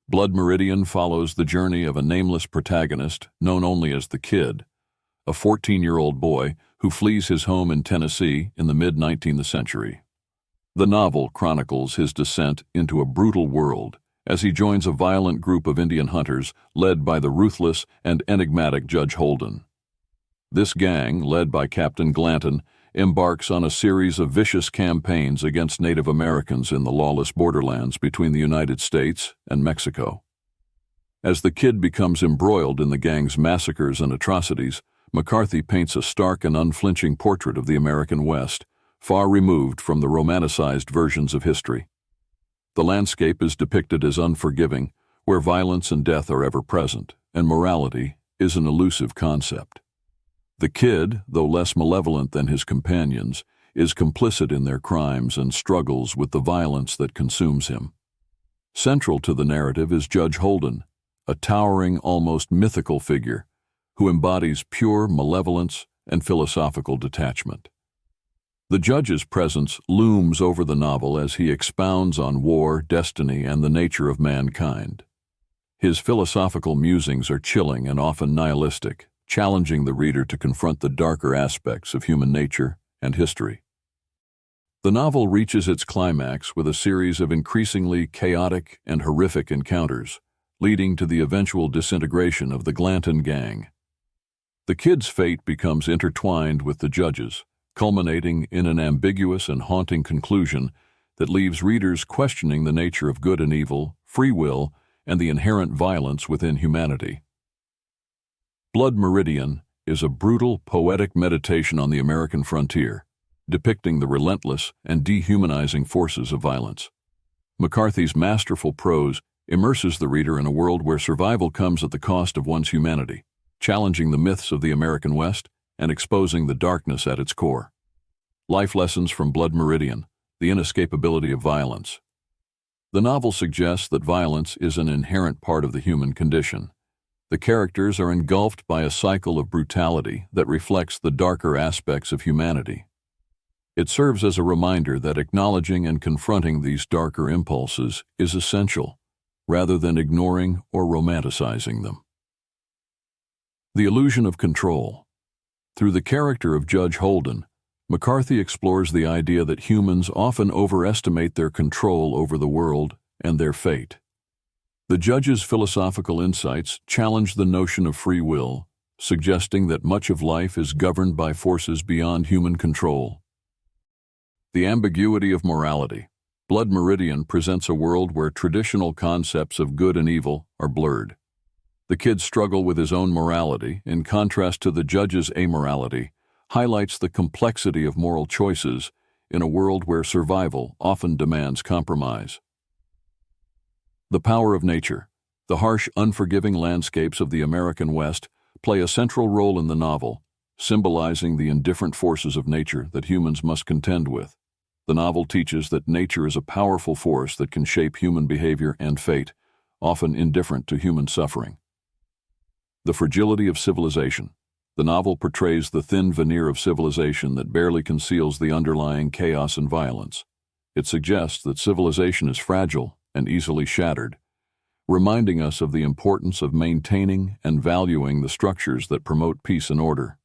Blood Meridian follows the journey of a nameless protagonist known only as the Kid, a 14-year-old boy who flees his home in Tennessee in the mid-19th century. The novel chronicles his descent into a brutal world as he joins a violent group of Indian hunters led by the ruthless and enigmatic Judge Holden. This gang, led by Captain Glanton, embarks on a series of vicious campaigns against Native Americans in the lawless borderlands between the United States and Mexico. As the Kid becomes embroiled in the gang's massacres and atrocities, McCarthy paints a stark and unflinching portrait of the American West, far removed from the romanticized versions of history. The landscape is depicted as unforgiving, where violence and death are ever present, and morality is an elusive concept. The Kid, though less malevolent than his companions, is complicit in their crimes and struggles with the violence that consumes him. Central to the narrative is Judge Holden, a towering, almost mythical figure who embodies pure malevolence and philosophical detachment. The judge's presence looms over the novel as he expounds on war, destiny, and the nature of mankind. His philosophical musings are chilling and often nihilistic, challenging the reader to confront the darker aspects of human nature and history. The novel reaches its climax with a series of increasingly chaotic and horrific encounters, leading to the eventual disintegration of the Glanton gang. The Kid's fate becomes intertwined with the judge's, culminating in an ambiguous and haunting conclusion that leaves readers questioning the nature of good and evil, free will, and the inherent violence within humanity. Blood Meridian is a brutal, poetic meditation on the American frontier, depicting the relentless and dehumanizing forces of violence. McCarthy's masterful prose immerses the reader in a world where survival comes at the cost of one's humanity, challenging the myths of the American West and exposing the darkness at its core. Life lessons from Blood Meridian, the inescapability of violence. The novel suggests that violence is an inherent part of the human condition. The characters are engulfed by a cycle of brutality that reflects the darker aspects of humanity. It serves as a reminder that acknowledging and confronting these darker impulses is essential, rather than ignoring or romanticizing them. The illusion of control. Through the character of Judge Holden, McCarthy explores the idea that humans often overestimate their control over the world and their fate. The judge's philosophical insights challenge the notion of free will, suggesting that much of life is governed by forces beyond human control. The ambiguity of morality. Blood Meridian presents a world where traditional concepts of good and evil are blurred. The Kid's struggle with his own morality, in contrast to the judge's amorality, highlights the complexity of moral choices in a world where survival often demands compromise. The power of nature. The harsh, unforgiving landscapes of the American West play a central role in the novel, symbolizing the indifferent forces of nature that humans must contend with. The novel teaches that nature is a powerful force that can shape human behavior and fate, often indifferent to human suffering. The fragility of civilization. The novel portrays the thin veneer of civilization that barely conceals the underlying chaos and violence. It suggests that civilization is fragile and easily shattered, reminding us of the importance of maintaining and valuing the structures that promote peace and order.